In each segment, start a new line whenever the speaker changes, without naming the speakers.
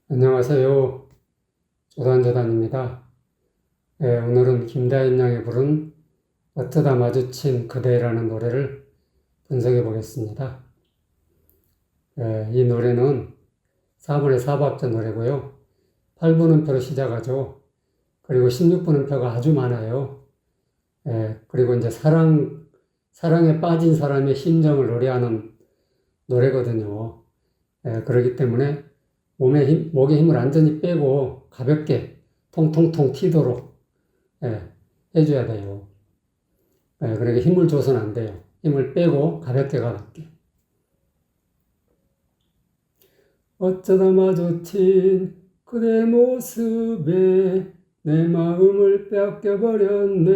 안녕하세요. 조단조단입니다. 오늘은 김다인 양이 부른 어쩌다 마주친 그대라는 노래를 분석해 보겠습니다. 이 노래는 4분의 4박자 노래고요. 8분음표로 시작하죠. 그리고 16분음표가 아주 많아요. 그리고 이제 사랑에 빠진 사람의 심정을 노래하는 노래거든요. 그렇기 때문에 목에 힘을 완전히 빼고 가볍게 통통통 튀도록 해줘야 돼요. 그러니까 힘을 줘서는 안 돼요. 힘을 빼고 가볍게 가볍게. 어쩌다 마주친 그대 모습에 내 마음을 뺏겨버렸네.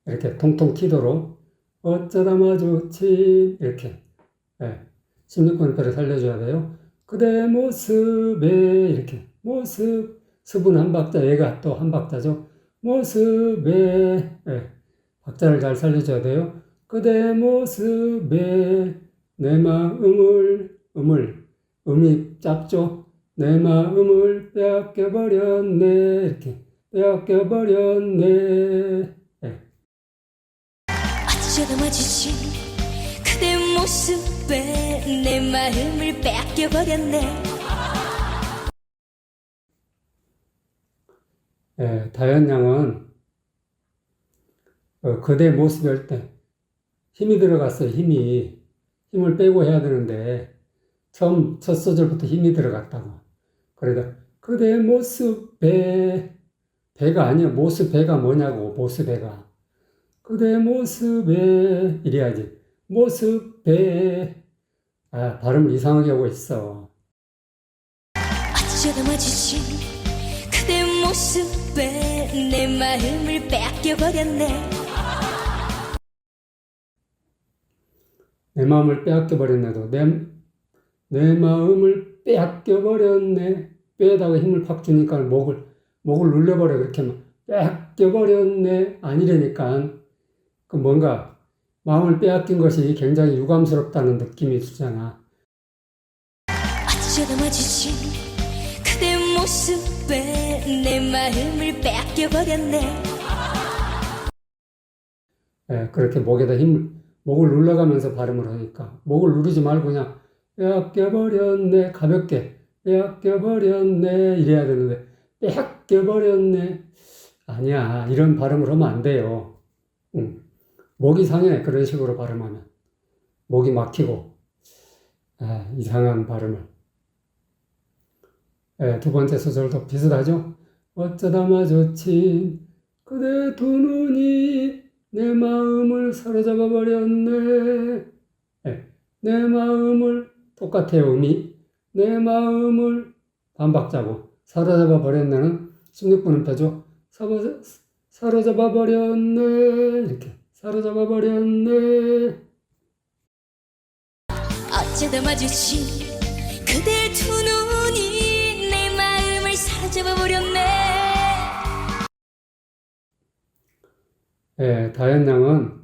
이렇게 통통 튀도록 어쩌다 마주친 이렇게 16분표를 살려줘야 돼요. 그대 모습에 이렇게 습은 한 박자, 얘가 또 한 박자죠. 모습에 박자를 잘 살려줘야 돼요. 그대 모습에 내 마음을 음이 짧죠. 내 마음을 빼앗겨버렸네 이렇게 빼앗겨버렸네.
어쩌다 마주친 그대 모습에 내 마음을 뺏겨버렸네.
다현 양은 그대 모습이 할 때 힘이 들어갔어요. 힘을 빼고 해야 되는데 처음 첫 소절부터 힘이 들어갔다고. 그래서 그대 모습에 배가 아니야. 모습배가 뭐냐고. 모습배가 그대 모습에 이래야지. 모습배 발음을 이상하게 하고 있어.
어쩌다 마주친 그대 모습에 내 마음을 뺏겨버렸네.
내 마음을 빼앗겨버렸네도 내 마음을 빼앗겨버렸네. 빼다가 힘을 팍 주니까 목을 눌려버려. 그렇게 막 빼앗겨버렸네 아니라니까. 그 뭔가 마음을 빼앗긴 것이 굉장히 유감스럽다는 느낌이 주잖아.
어쩌다 마주친 그대 모습에 내 마음을 뺏겨버렸네.
그렇게 목에다 목을 눌러가면서 발음을 하니까 목을 누르지 말고 그냥 빼앗겨버렸네 가볍게 빼앗겨버렸네 이래야 되는데 빼앗겨버렸네 아니야. 이런 발음을 하면 안 돼요. 목이 상해. 그런 식으로 발음하면 목이 막히고 이상한 발음을. 두 번째 소절도 비슷하죠. 어쩌다 마주친 그대 두 눈이 내 마음을 사로잡아 버렸네. 내 마음을 똑같아요. 음이 내 마음을 반박자고 사로잡아 버렸네는 16분음표죠. 사로잡아 버렸네 이렇게 사로잡아 버렸네.
어쩌다 마주친 그대 두 눈이 내 마음을 사로잡아버렸네.
다현 양은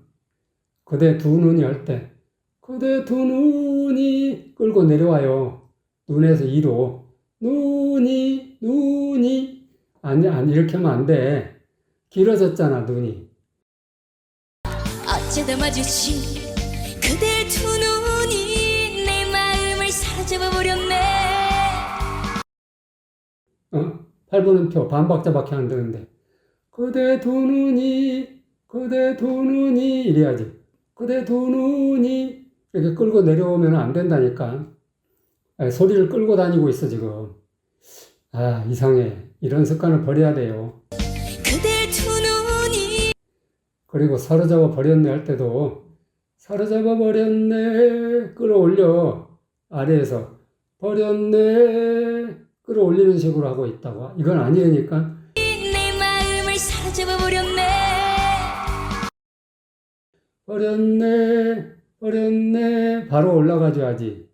그대 두 눈이 할 때 그대 두 눈이 끌고 내려와요. 눈에서 이로 눈이 아니 이렇게 하면 안 돼. 길어졌잖아 눈이.
어쩌다 마주친 그대 두 눈이 내 마음을 사로잡아버렸네.
8분음표 반박자밖에 안 되는데 그대 두 눈이 이래야지. 그대 두 눈이 이렇게 끌고 내려오면 안 된다니까. 소리를 끌고 다니고 있어 지금. 이상해. 이런 습관을 버려야 돼요.
그대 두 눈이
그리고 사로잡아 버렸네 할 때도 사로잡아 버렸네 끌어올려. 아래에서 버렸네 끌어올리는 식으로 하고 있다고. 이건 아니니까.
내 마음을 사로잡아버렸네.
버렸네 바로 올라가줘야지.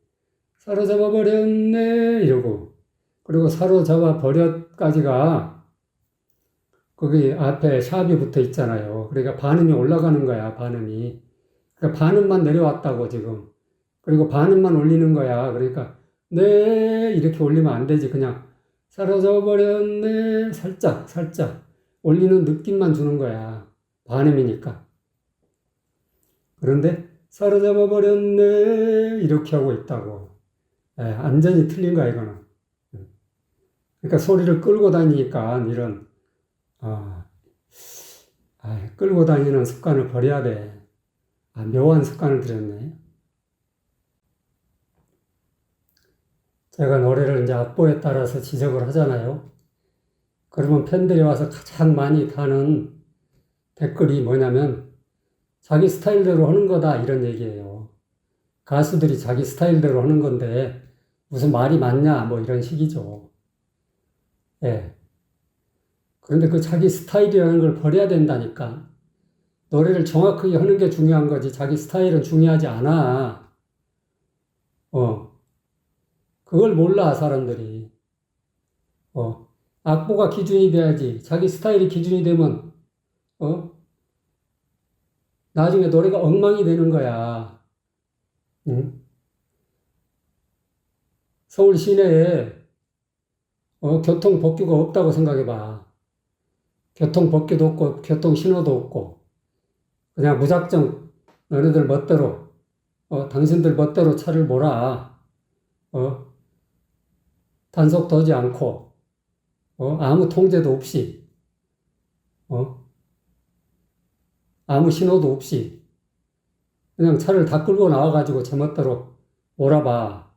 사로잡아 버렸네 이러고. 그리고 사로잡아 버렸까지가 거기 앞에 샵이 붙어 있잖아요. 그러니까 반음이 올라가는 거야. 반음이. 그러니까 반음만 내려왔다고 지금. 그리고 반음만 올리는 거야. 그러니까 네 이렇게 올리면 안 되지. 그냥 사라져 버렸네 살짝 올리는 느낌만 주는 거야. 반음이니까. 그런데 사로잡아 버렸네 이렇게 하고 있다고. 완전히 틀린 거야 이거는. 그러니까 소리를 끌고 다니니까 이런 끌고 다니는 습관을 버려야 돼. 묘한 습관을 들였네. 제가 노래를 이제 악보에 따라서 지적을 하잖아요. 그러면 팬들이 와서 가장 많이 다는 댓글이 뭐냐면 자기 스타일대로 하는 거다 이런 얘기예요. 가수들이 자기 스타일대로 하는 건데 무슨 말이 맞냐 뭐 이런 식이죠. 예. 그런데 그 자기 스타일이라는 걸 버려야 된다니까. 노래를 정확하게 하는 게 중요한 거지 자기 스타일은 중요하지 않아. 그걸 몰라 사람들이. 악보가 기준이 돼야지. 자기 스타일이 기준이 되면 나중에 노래가 엉망이 되는 거야. 응? 서울 시내에 교통법규가 없다고 생각해봐. 교통법규도 없고 교통신호도 없고 그냥 무작정 너네들 멋대로 당신들 멋대로 차를 몰아. 단속도 하지 않고 아무 통제도 없이 아무 신호도 없이 그냥 차를 다 끌고 나와가지고 제멋대로 몰아봐.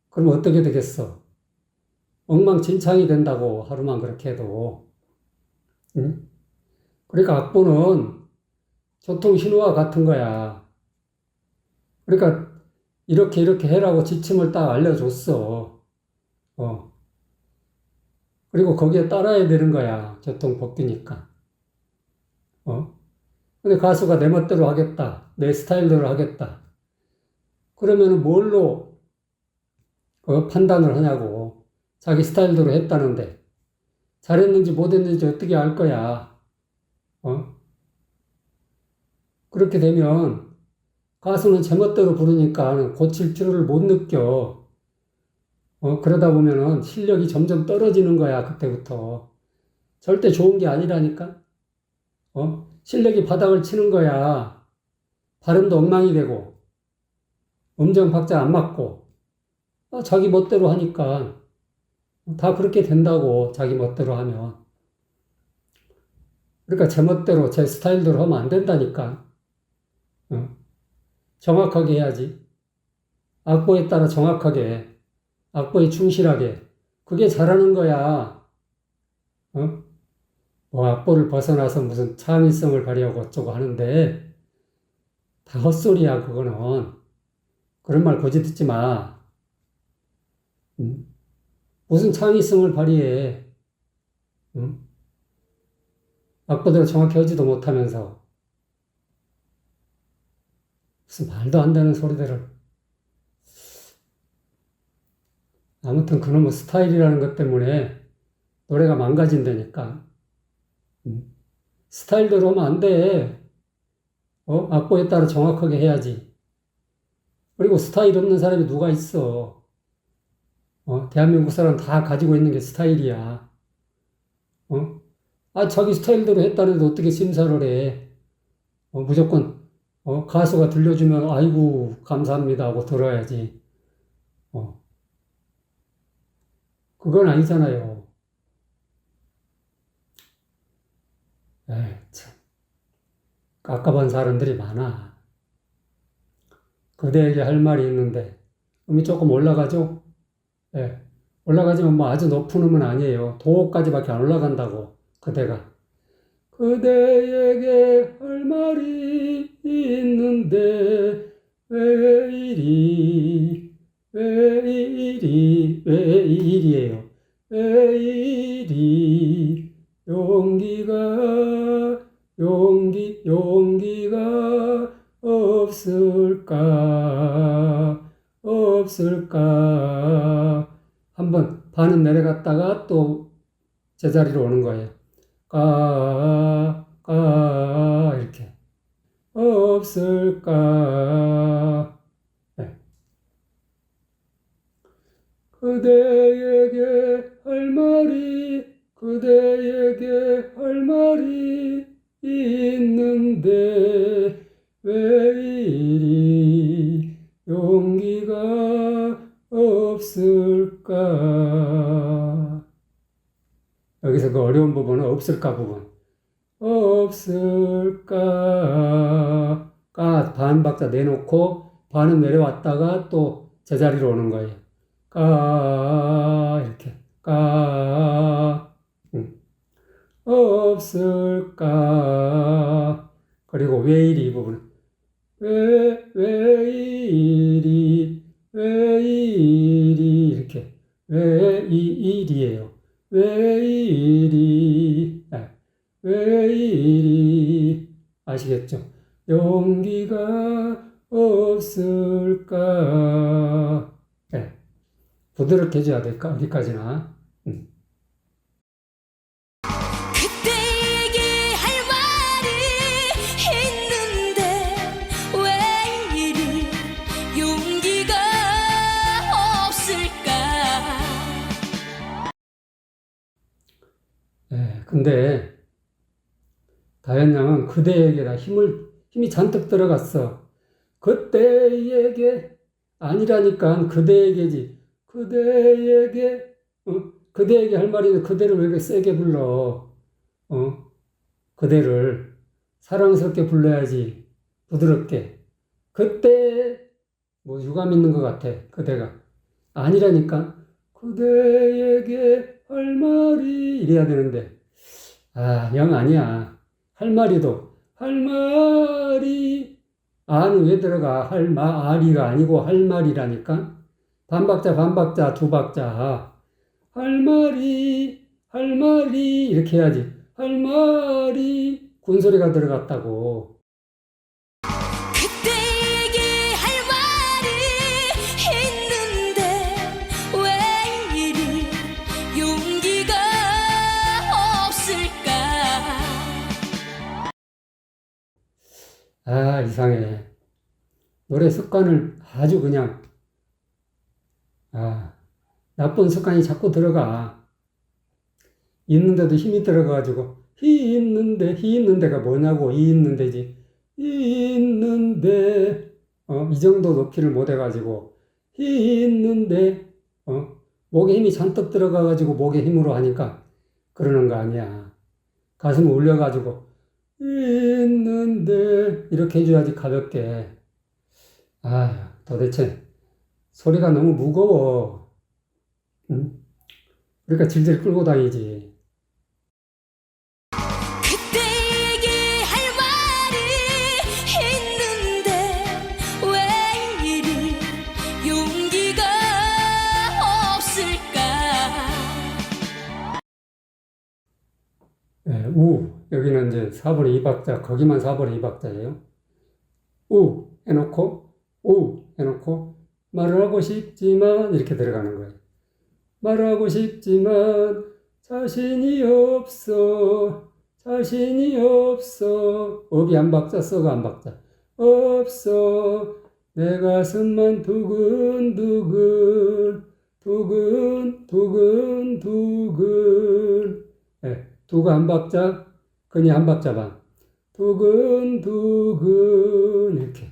그럼 어떻게 되겠어? 엉망진창이 된다고 하루만 그렇게 해도. 응? 그러니까 악보는 교통신호와 같은 거야. 그러니까 이렇게 해라고 지침을 딱 알려줬어. 그리고 거기에 따라야 되는 거야. 교통법규니까. 근데 가수가 내 멋대로 하겠다. 내 스타일대로 하겠다. 그러면은 뭘로 판단을 하냐고. 자기 스타일대로 했다는데. 잘했는지 못했는지 어떻게 알 거야. 그렇게 되면 가수는 제멋대로 부르니까 고칠 필요를 못 느껴. 그러다 보면은 실력이 점점 떨어지는 거야, 그때부터. 절대 좋은 게 아니라니까? 실력이 바닥을 치는 거야. 발음도 엉망이 되고, 음정 박자 안 맞고, 자기 멋대로 하니까 다 그렇게 된다고, 자기 멋대로 하면. 그러니까 제 멋대로, 제 스타일대로 하면 안 된다니까. 정확하게 해야지. 악보에 따라 정확하게, 악보에 충실하게. 그게 잘하는 거야. 뭐 악보를 벗어나서 무슨 창의성을 발휘하고 어쩌고 하는데 다 헛소리야 그거는. 그런 말 고지 듣지 마. 무슨 창의성을 발휘해. 악보대로 정확히 하지도 못하면서 무슨 말도 안 되는 소리들을. 아무튼 그놈의 스타일이라는 것 때문에 노래가 망가진다니까. 스타일대로 하면 안 돼. 악보에 따라 정확하게 해야지. 그리고 스타일 없는 사람이 누가 있어. 대한민국 사람 다 가지고 있는 게 스타일이야. 자기 스타일대로 했다는데 어떻게 심사를 해. 무조건, 가수가 들려주면, 아이고, 감사합니다 하고 들어야지. 그건 아니잖아요. 에이, 참. 깝깝한 사람들이 많아. 그대에게 할 말이 있는데, 음이 조금 올라가죠? 예. 올라가지만 뭐 아주 높은 음은 아니에요. 도까지밖에 안 올라간다고, 그대가. 그대에게 할 말이 있는데, 왜 이리예요. 왜 이리, 용기가 없을까. 한번 반은 내려갔다가 또 제자리로 오는 거예요. 이렇게. 없을까. 네. 그대에게 할 말이 그대에게 할 말이 있는데 왜 이리 용기가 없을까? 여기서 그 어려운 부분은 없을까 부분. 없을까? 까 반박자 내놓고 반음 내려왔다가 또 제자리로 오는 거예요. 까 이렇게 까 없을까? 그리고 왜 이리 이 부분 왜 이리 이렇게 왜 이 일이에요. 왜 이리 왜 이리 아시겠죠? 용기가 없을까? 네. 부드럽게 해줘야 될까? 어디까지나.
그대에게 할 말이 있는데 왜 이리 용기가 없을까?
네. 근데 다현 양은 그대에게다 힘이 잔뜩 들어갔어. 그대에게 아니라니까 그대에게지. 그대에게 할 말인데 그대를 왜 이렇게 세게 불러? 그대를 사랑스럽게 불러야지. 부드럽게. 그때 뭐 유감 있는 것 같아. 그대가 아니라니까 그대에게 할 말이 이래야 되는데 영 아니야. 할 말이 아는 왜 들어가? 아리가 아니고 할 말이라니까. 반박자 두 박자. 할 말이 이렇게 해야지. 할 말이 군소리가 들어갔다고.
그대에게 할 말이 있는데 왜 이리 용기가 없을까?
이상해. 노래 습관을 아주 그냥 나쁜 습관이 자꾸 들어가. 있는데도 힘이 들어가가지고 히 있는데가 뭐냐고. 이 있는데지. 이 있는데 이 정도 높이를 못 해가지고 히 있는데 목에 힘이 잔뜩 들어가가지고 목에 힘으로 하니까 그러는 거 아니야. 가슴을 올려가지고 있는데 이렇게 해줘야지 가볍게. 도대체 소리가 너무 무거워. 응? 그러니까 질질 끌고 다니지.
그대에게 할 말이 있는데 왜 이리 용기가 없을까?
여기는 이제 4분의 2박자, 거기만 4분의 2박자예요. 해놓고 말을 하고 싶지만 이렇게 들어가는 거예요. 말을 하고 싶지만 자신이 없어. 업이 한 박자, 써가 한 박자. 없어. 내 가슴만 두근두근. 두가 한 박자, 근이 한 박자 반. 두근두근 이렇게.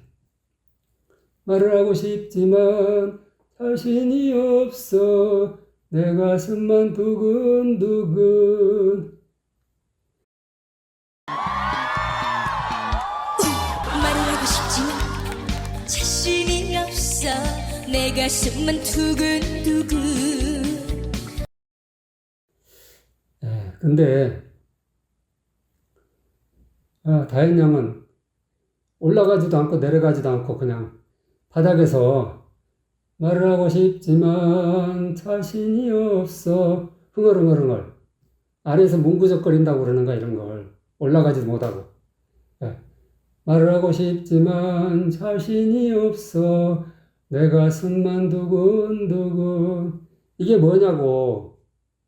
말을 하고 싶지만 자신이 없어. 내 가슴만 두근두근.
말을 하고 싶지만 자신이 없어. 내 가슴만 두근두근.
근데 다현 양은 올라가지도 않고 내려가지도 않고 그냥 바닥에서 말을 하고 싶지만 자신이 없어. 흥얼흥얼. 안에서 뭉구적거린다고 그러는가 이런 걸. 올라가지도 못하고. 말을 하고 싶지만 자신이 없어. 내 가슴만 두근두근. 이게 뭐냐고.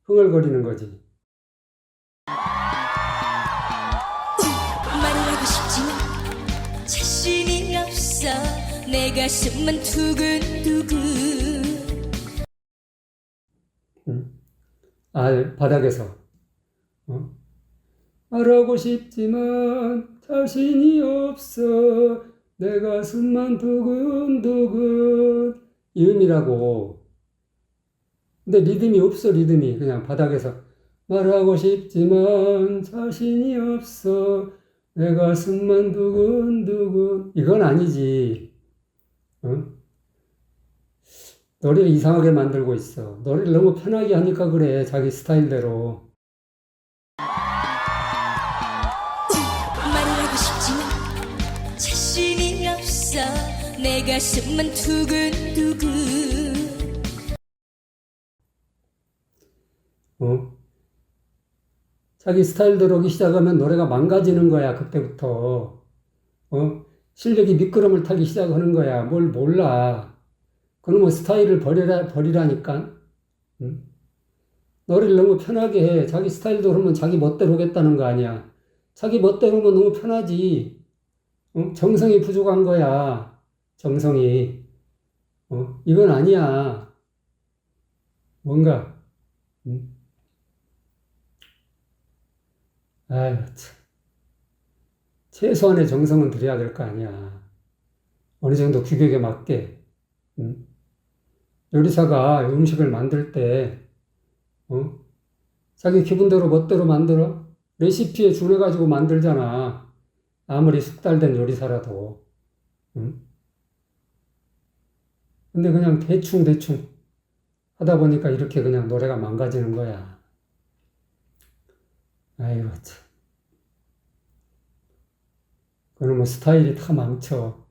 흥얼거리는 거지.
말을 하고 싶지만 자신이 없어. 내 가슴만 두근두근.
바닥에서. 말하고 싶지만 자신이 없어 내 가슴만 두근두근 이 음이라고. 근데 리듬이 없어. 리듬이 그냥 바닥에서 말하고 싶지만 자신이 없어 내 가슴만 두근두근 이건 아니지. 노래를 이상하게 만들고 있어. 노래를 너무 편하게 하니까 그래. 자기 스타일대로.
말을 하고 싶지만 자신이 없어 내 가슴만 두근두근
자기 스타일대로 하기 시작하면 노래가 망가지는 거야. 그때부터. 실력이 미끄럼을 타기 시작하는 거야. 뭘 몰라. 그럼 뭐 스타일을 버리라니까. 노래를 너무 편하게 해. 자기 스타일대로 하면 자기 멋대로 하겠다는 거 아니야. 자기 멋대로 하면 너무 편하지. 정성이 부족한 거야. 정성이. 이건 아니야. 뭔가. 아유, 참. 최소한의 정성은 들여야 될 거 아니야. 어느 정도 규격에 맞게. 요리사가 음식을 만들 때, 자기 기분대로 멋대로 만들어? 레시피에 준해가지고 만들잖아. 아무리 숙달된 요리사라도. 근데 그냥 대충 하다 보니까 이렇게 그냥 노래가 망가지는 거야. 아이고, 참. 그러면 스타일이 다 망쳐.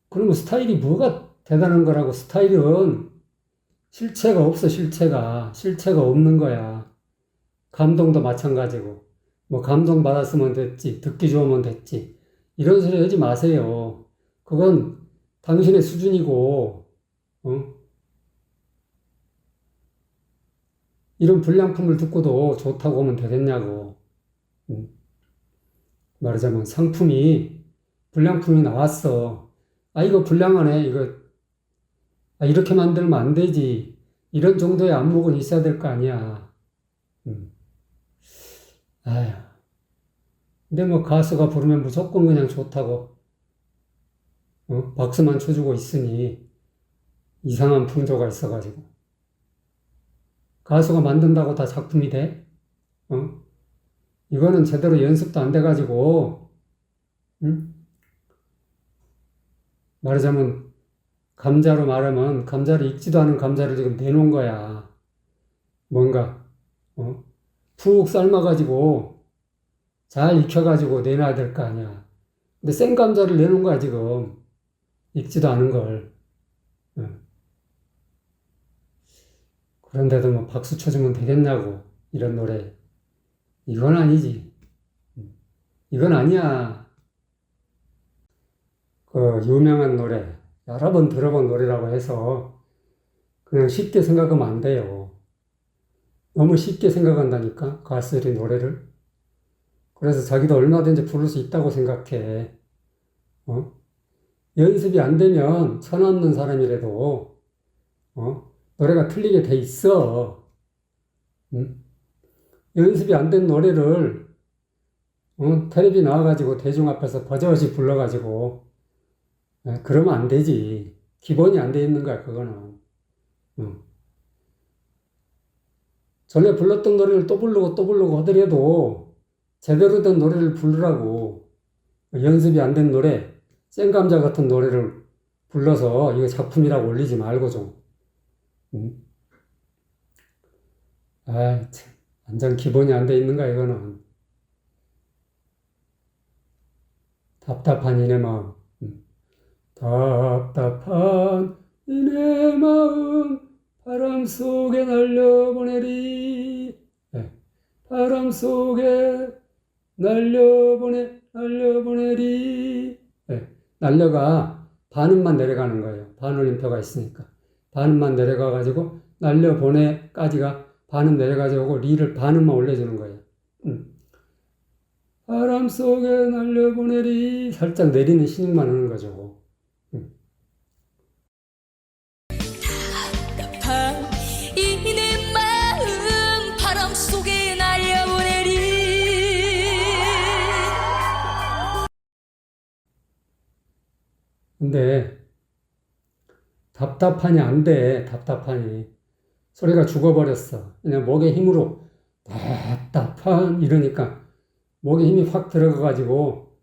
그러면 스타일이 뭐가 대단한 거라고. 스타일은 실체가 없어. 실체가 없는 거야. 감동도 마찬가지고. 뭐 감동 받았으면 됐지. 듣기 좋으면 됐지. 이런 소리 하지 마세요. 그건 당신의 수준이고, 이런 불량품을 듣고도 좋다고 하면 되겠냐고. 말하자면 불량품이 나왔어. 이거 불량하네. 이렇게 만들면 안 되지. 이런 정도의 안목은 있어야 될 거 아니야. 아휴. 근데 뭐 가수가 부르면 무조건 그냥 좋다고, 박수만 쳐주고 있으니 이상한 풍조가 있어가지고. 가수가 만든다고 다 작품이 돼? 이거는 제대로 연습도 안 돼가지고, 말하자면, 감자로 말하면, 감자를 익지도 않은 감자를 지금 내놓은 거야. 뭔가, 푹 삶아가지고, 잘 익혀가지고 내놔야 될 거 아니야. 근데 생 감자를 내놓은 거야, 지금. 익지도 않은 걸. 그런데도 뭐 박수 쳐주면 되겠냐고, 이런 노래. 이건 아니지. 이건 아니야. 그 유명한 노래, 여러 번 들어본 노래라고 해서 그냥 쉽게 생각하면 안 돼요. 너무 쉽게 생각한다니까, 가수들이 노래를. 그래서 자기도 얼마든지 부를 수 있다고 생각해. 연습이 안 되면 천하 없는 사람이라도, 노래가 틀리게 돼 있어. 연습이 안 된 노래를, 텔레비 나와가지고 대중 앞에서 버젓이 불러가지고, 그러면 안 되지. 기본이 안 돼 있는 거야, 그거는. 전에 불렀던 노래를 또 부르고 하더라도 제대로 된 노래를 부르라고. 연습이 안 된 노래, 생감자 같은 노래를 불러서 이거 작품이라고 올리지 말고 좀. 참. 완전 기본이 안 돼 있는 거야, 이거는. 답답한 이내 마음. 답답한 이내 마음, 바람 속에 날려보내리. 바람 속에 날려보내리. 날려가 반음만 내려가는 거예요. 반올림표가 있으니까. 반음만 내려가가지고, 날려보내까지가 반음 내려가지고, 리를 반음만 올려주는 거예요. 바람 속에 날려보내리. 살짝 내리는 신음만 하는 거죠.
답답한 이내
근데 답답하니 안 돼. 답답하니. 소리가 죽어버렸어. 그냥 목에 힘으로 답답한 이러니까 목에 힘이 확 들어가가지고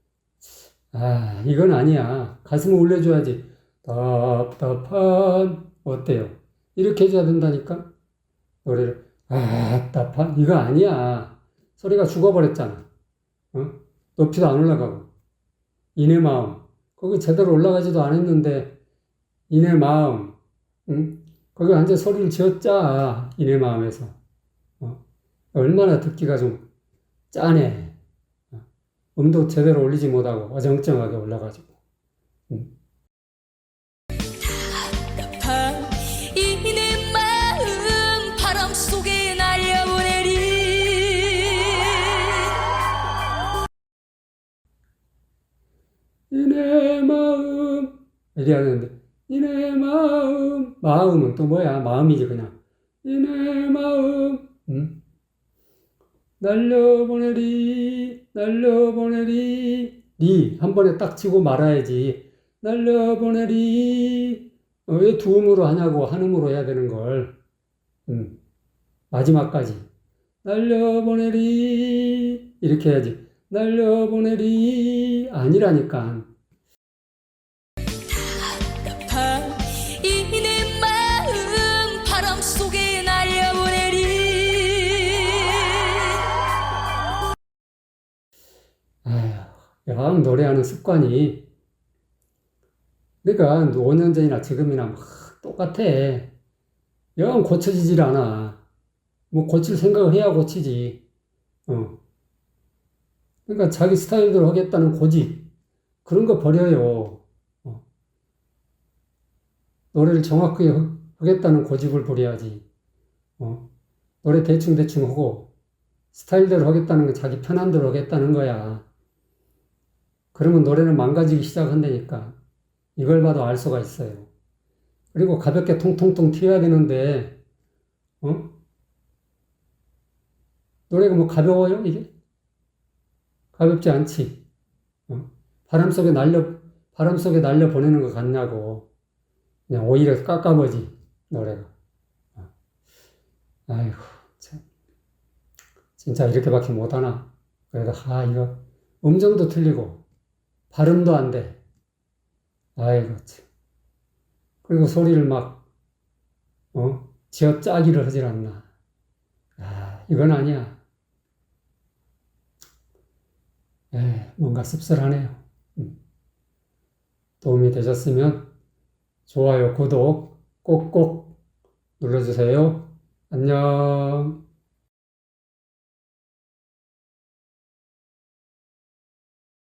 이건 아니야. 가슴을 올려줘야지. 답답한 어때요? 이렇게 해줘야 된다니까? 노래를 답답한 이거 아니야. 소리가 죽어버렸잖아. 어? 높이도 안 올라가고. 이내 마음. 거기 제대로 올라가지도 않았는데 이내 마음. 응? 거기 완전 소리를 지었자. 이내 마음에서. 얼마나 듣기가 좀 짜네. 음도 제대로 올리지 못하고 어정쩡하게 올라가지고. 응?
답답한 이 내 마음 바람 속에 날려보내리
이내 마음 이래야 되는데 이내 마음 마음은 또 뭐야? 마음이지 그냥. 이내 마음 날려보내리 날려보내리 리 한 번에 딱 치고 말아야지. 날려보내리 왜 두음으로 하냐고 한음으로 해야 되는 걸. 마지막까지 날려보내리 이렇게 해야지. 날려보내리 아니라니까.
답답한 이 내 마음 바람 속에 날려보내리
영 노래하는 습관이 그러니까 5년 전이나 지금이나 막 똑같아. 영 고쳐지질 않아. 뭐 고칠 생각을 해야 고치지. 그러니까 자기 스타일대로 하겠다는 고집 그런 거 버려요. 노래를 정확하게 하겠다는 고집을 버려야지. 노래 대충 하고 스타일대로 하겠다는 건 자기 편한 대로 하겠다는 거야. 그러면 노래는 망가지기 시작한다니까. 이걸 봐도 알 수가 있어요. 그리고 가볍게 통통통 튀어야 되는데, 노래가 뭐 가벼워요, 이게? 가볍지 않지. 바람 속에 날려 보내는 것 같냐고. 그냥 오히려 깎아버지, 노래가. 아이고, 참. 진짜 이렇게밖에 못하나? 그래도, 이거, 음정도 틀리고, 발음도 안 돼. 아이고, 참. 그리고 소리를 막, 지어 짜기를 하질 않나. 이건 아니야. 뭔가 씁쓸하네요. 도움이 되셨으면 좋아요, 구독 꼭꼭 눌러주세요. 안녕.